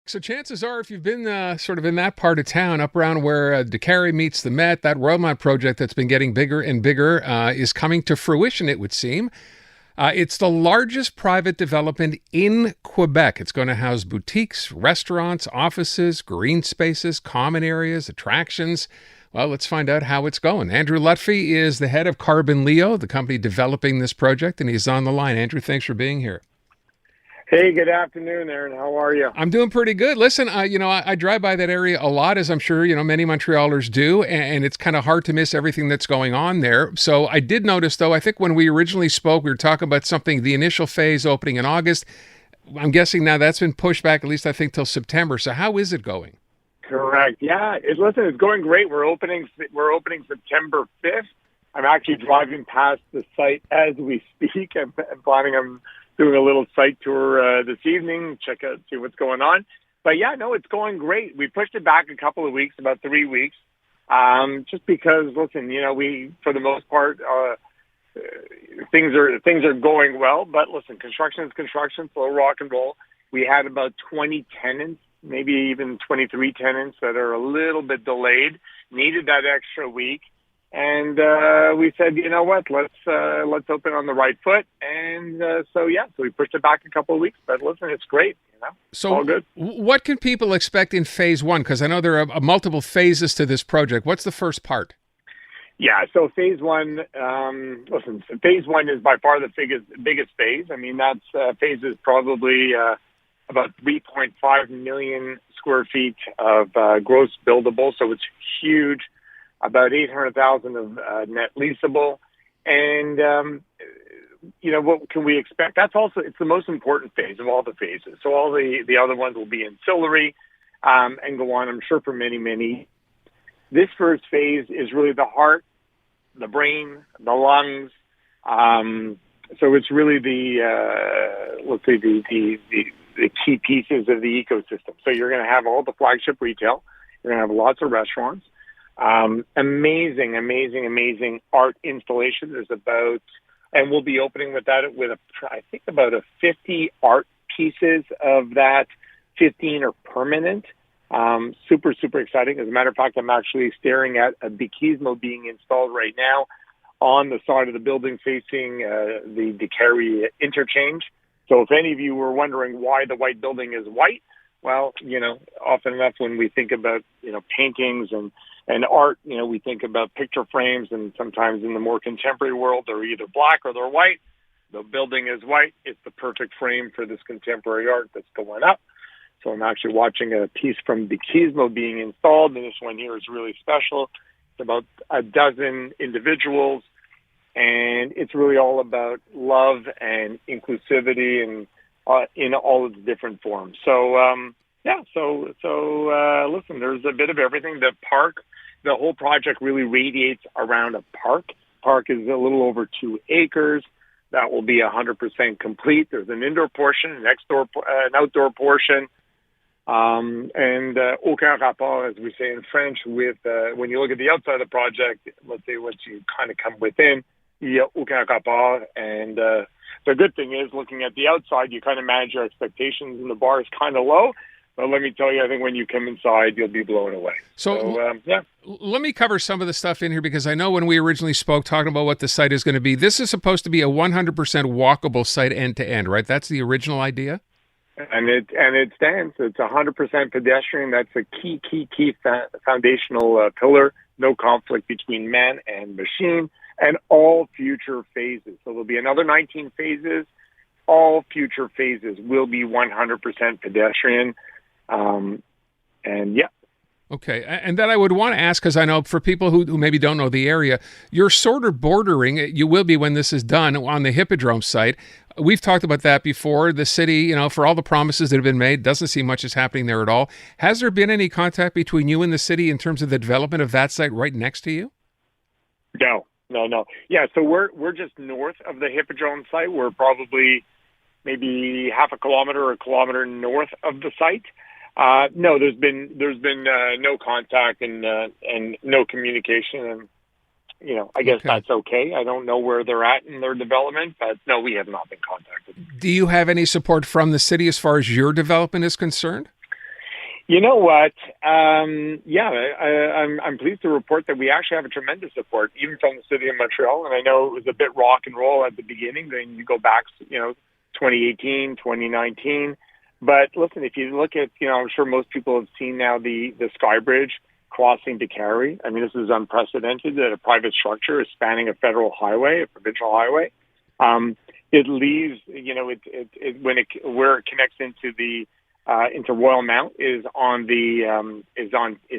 So chances are, if you've been sort of in that part of town, up around where DeCarry meets the Met, that Royalmount project that's been getting bigger and bigger is coming to fruition, it would seem. It's the largest private development in Quebec. It's going to house boutiques, restaurants, offices, green spaces, common areas, attractions. Well, let's find out how it's going. Andrew Lutfy is the head of Carbonleo, the company developing this project, and he's on the line. Andrew, thanks for being here. Hey, good afternoon, Aaron. How are you? I'm doing pretty good. Listen, I drive by that area a lot, as I'm sure, many Montrealers do, and it's kind of hard to miss everything that's going on there. So I did notice, though, I think when we originally spoke, we were talking about something, the initial phase opening in August. I'm guessing now that's been pushed back, at least I think, till September. So how is it going? Correct. Yeah. Listen, it's going great. We're opening September 5th. I'm actually driving past the site as we speak. I'm planning on doing a little site tour this evening, see what's going on. But yeah, no, it's going great. We pushed it back a couple of weeks, about 3 weeks, just because, listen, we, for the most part, things are going well. But listen, construction is construction, slow rock and roll. We had about 20 tenants, maybe even 23 tenants that are a little bit delayed, needed that extra week. And we said, you know what, let's open on the right foot. And so we pushed it back a couple of weeks. But listen, it's great. So all good. What can people expect in phase one? Because I know there are multiple phases to this project. What's the first part? Yeah, so phase one, phase one is by far the biggest phase. I mean, that's phase is probably about 3.5 million square feet of gross buildable. So it's huge. About 800,000 of net leasable. And, what can we expect? It's the most important phase of all the phases. So all the other ones will be ancillary and go on, I'm sure, for many, many. This first phase is really the heart, the brain, the lungs. So it's really the key pieces of the ecosystem. So you're going to have all the flagship retail. You're going to have lots of restaurants. Amazing art installation. And we'll be opening with I think about 50 art pieces. Of that, 15 are permanent. Super exciting. As a matter of fact, I'm actually staring at a Bikismo being installed right now on the side of the building facing the DeCarry interchange. So if any of you were wondering why the white building is white, well, often enough when we think about, paintings and art, we think about picture frames, and sometimes in the more contemporary world, they're either black or they're white. The building is white. It's the perfect frame for this contemporary art that's going up. So I'm actually watching a piece from Bikismo being installed, and this one here is really special. It's about a dozen individuals, and it's really all about love and inclusivity and in all its different forms. So, listen, there's a bit of everything. The whole project really radiates around a park. Park is a little over 2 acres. That will be 100% complete. There's an indoor portion, an outdoor portion, and aucun rapport, as we say in French, with when you look at the outside of the project, let's say once you kind of come within, il y a aucun rapport. And the good thing is, looking at the outside, you kind of manage your expectations, and the bar is kind of low. But let me tell you, I think when you come inside, you'll be blown away. So let me cover some of the stuff in here, because I know when we originally spoke, talking about what the site is going to be, this is supposed to be a 100% walkable site end to end, right? That's the original idea? And it stands. It's 100% pedestrian. That's a key foundational pillar. No conflict between man and machine, and all future phases. So there'll be another 19 phases. All future phases will be 100% pedestrian. Okay. And then I would want to ask, because I know for people who maybe don't know the area, you're sort of bordering, you will be when this is done, on the Hippodrome site. We've talked about that before. The city, for all the promises that have been made, doesn't seem much is happening there at all. Has there been any contact between you and the city in terms of the development of that site right next to you? No. Yeah, so we're just north of the Hippodrome site. We're probably maybe half a kilometer or a kilometer north of the site. No, there's been no contact and no communication, and I guess that's okay. I don't know where they're at in their development, but no, we have not been contacted. Do you have any support from the city as far as your development is concerned? You know what? I'm pleased to report that we actually have a tremendous support, even from the city of Montreal. And I know it was a bit rock and roll at the beginning. Then you go back, 2018, 2019. But listen, if you look at, I'm sure most people have seen now the Sky Bridge crossing Décarie. I mean, this is unprecedented that a private structure is spanning a federal highway, a provincial highway. It leaves, where it connects into into Royalmount is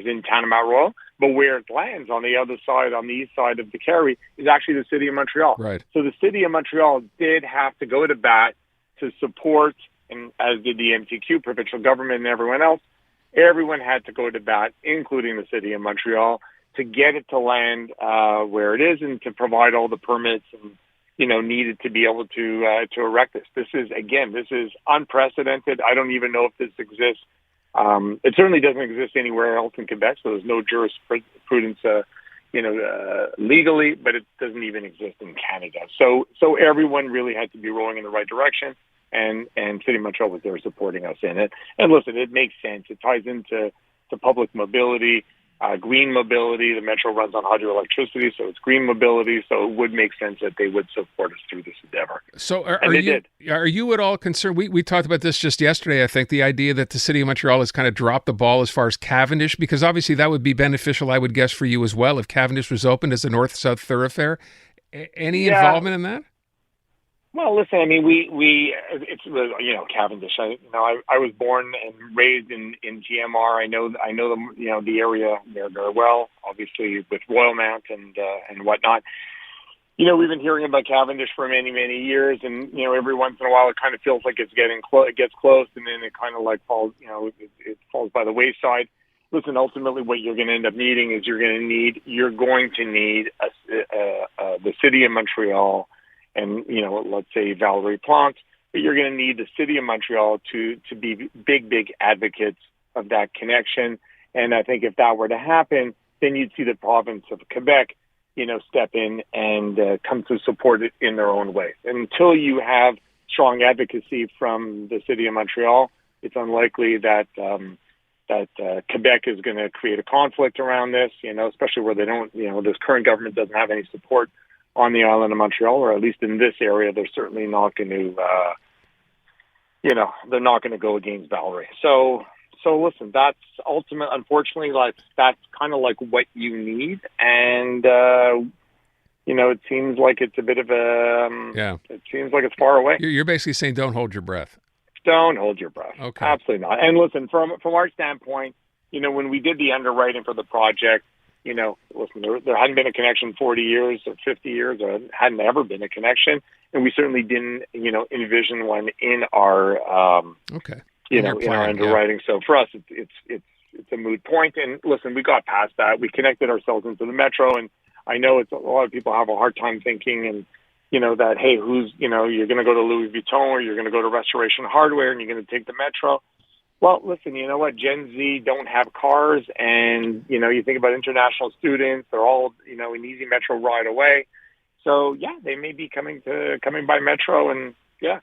in Tanimont Royal, but where it lands on the other side, on the east side of Décarie, is actually the city of Montreal. Right. So the city of Montreal did have to go to bat to support, and as did the MTQ, provincial government, and everyone else. Everyone had to go to bat, including the city of Montreal, to get it to land where it is and to provide all the permits and needed to be able to erect this. This is unprecedented. I don't even know if this exists. It certainly doesn't exist anywhere else in Quebec, so there's no jurisprudence, legally, but it doesn't even exist in Canada. So everyone really had to be rowing in the right direction, and City of Montreal was there supporting us in it. And listen, it makes sense. It ties into public mobility. Green mobility. The metro runs on hydroelectricity, so it's green mobility. So it would make sense that they would support us through this endeavor. So are you at all concerned? We talked about this just yesterday, I think, the idea that the city of Montreal has kind of dropped the ball as far as Cavendish, because obviously that would be beneficial, I would guess, for you as well if Cavendish was opened as a north-south thoroughfare. Any involvement in that? Well, listen, I mean, it's Cavendish. I was born and raised in GMR. I know the area there very well, obviously with Royalmount and whatnot. We've been hearing about Cavendish for many, many years, and every once in a while it kind of feels like it's getting it gets close, and then it kind of like falls, it falls by the wayside. Listen, ultimately, what you're going to end up needing is you're going to need the city of Montreal. And, let's say Valerie Plante, but you're going to need the city of Montreal to be big advocates of that connection. And I think if that were to happen, then you'd see the province of Quebec, step in and come to support it in their own way. Until you have strong advocacy from the city of Montreal, it's unlikely that Quebec is going to create a conflict around this, especially where they don't, this current government doesn't have any support on the island of Montreal, or at least in this area. They're certainly not going to, they're not going to go against Valerie. So listen, that's unfortunately, that's kind of like what you need. And, it seems like it's a bit of it seems like it's far away. You're basically saying don't hold your breath. Don't hold your breath. Okay. Absolutely not. And listen, from our standpoint, when we did the underwriting for the project, listen, there hadn't been a connection 40 years or 50 years, or hadn't ever been a connection. And we certainly didn't, envision one in our, in our underwriting. Yeah. So for us, it's a moot point. And listen, we got past that. We connected ourselves into the metro. And I know a lot of people have a hard time thinking and, that, hey, you're going to go to Louis Vuitton or you're going to go to Restoration Hardware and you're going to take the metro. Well, listen, you know what? Gen Z don't have cars, and, you think about international students, they're all, an easy metro ride away. So, yeah, they may be coming by metro, and, yeah.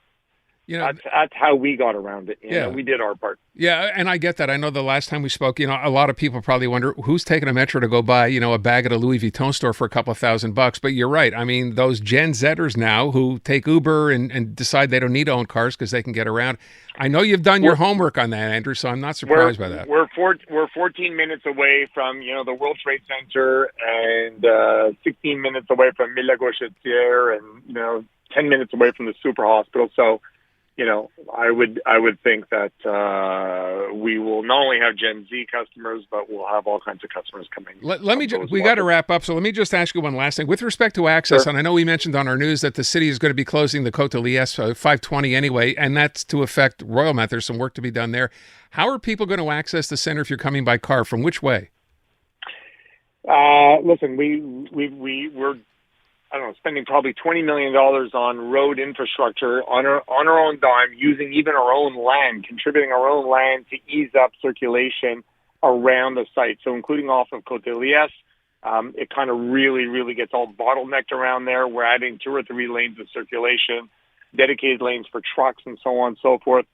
That's how we got around it. We did our part. Yeah, and I get that. I know the last time we spoke, a lot of people probably wonder who's taking a metro to go buy, a bag at a Louis Vuitton store for a couple of $1,000. But you're right. I mean, those Gen Zers now who take Uber and decide they don't need to own cars because they can get around. I know you've done your homework on that, Andrew, so I'm not surprised by that. We're 14 minutes away from, the World Trade Center and 16 minutes away from Mille Gauchetière and, 10 minutes away from the Super Hospital. So, I would think that we will not only have Gen Z customers, but we'll have all kinds of customers coming. We got to wrap up, so let me just ask you one last thing. With respect to access, sure. And I know we mentioned on our news that the city is going to be closing the Côte de Liesse 520 anyway, and that's to affect Royalmount. There's some work to be done there. How are people going to access the center if you're coming by car? From which way? Listen, we're spending probably $20 million on road infrastructure on our own dime, using even our own land, contributing our own land to ease up circulation around the site. So including off of Côte de Liesse, it kind of really gets all bottlenecked around there. We're adding 2 or 3 lanes of circulation, dedicated lanes for trucks and so on and so forth.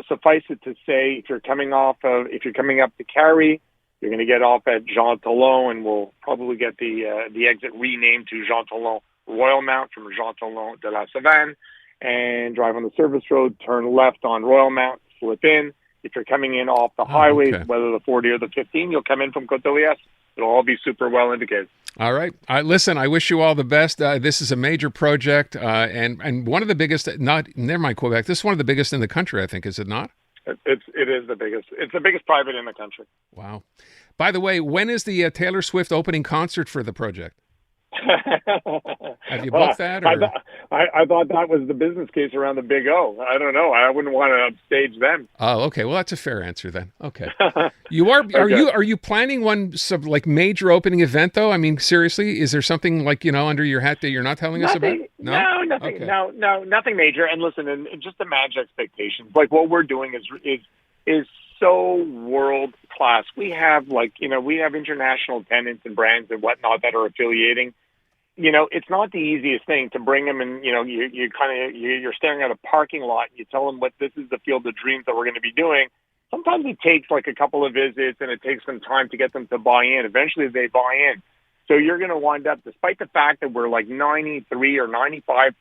suffice it to say, if you're coming up to Cary, you're going to get off at Jean Talon, and we'll probably get the exit renamed to Jean Talon Royalmount from Jean Talon de la Savane, and drive on the service road, turn left on Royalmount, slip in. If you're coming in off the highways, whether the 40 or the 15, you'll come in from Côte-de-Liesse. It'll all be super well indicated. All right. Listen, I wish you all the best. This is a major project, and one of the biggest. Never mind Quebec. This is one of the biggest in the country, I think. Is it not? It is the biggest. It's the biggest private in the country. Wow. By the way, when is the Taylor Swift opening concert for the project? Have you booked that? Or? I thought that was the business case around the Big O. I don't know. I wouldn't want to upstage them. Oh, okay. Well, that's a fair answer then. Okay. You are Okay. are you planning one like major opening event though? I mean, seriously, is there something like under your hat that you're not telling us about? No, nothing. Okay. No, nothing major. And listen, and just to manage expectations, like what we're doing is so world class. We have we have international tenants and brands and whatnot that are affiliating. It's not the easiest thing to bring them, and you're staring at a parking lot. And you tell them what this is the field of dreams that we're going to be doing. Sometimes it takes like a couple of visits, and it takes some time to get them to buy in. Eventually, they buy in. So you're going to wind up, despite the fact that we're like 93 or 95%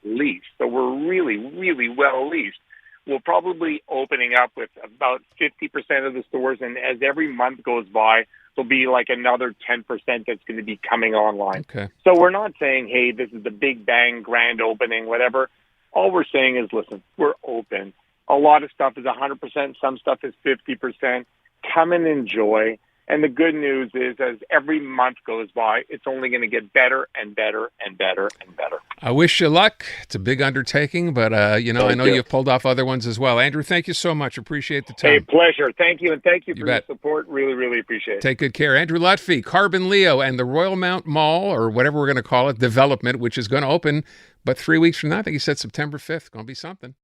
leased, so we're really, really well leased. We're probably opening up with about 50% of the stores, and as every month goes by, there'll be like another 10% that's going to be coming online. Okay. So we're not saying, hey, this is the big bang grand opening, whatever. All we're saying is, listen, we're open. A lot of stuff is 100%. Some stuff is 50%. Come and enjoy. And the good news is, as every month goes by, it's only going to get better and better and better and better. I wish you luck. It's a big undertaking, but I know you've pulled off other ones as well. Andrew, thank you so much. Appreciate the time. Hey, pleasure. Thank you, and thank you for your support. Really, really appreciate it. Take good care. Andrew Lutfy, Carbonleo, and the Royalmount Mall, or whatever we're going to call it, development, which is going to open, but 3 weeks from now, I think he said September 5th. Going to be something.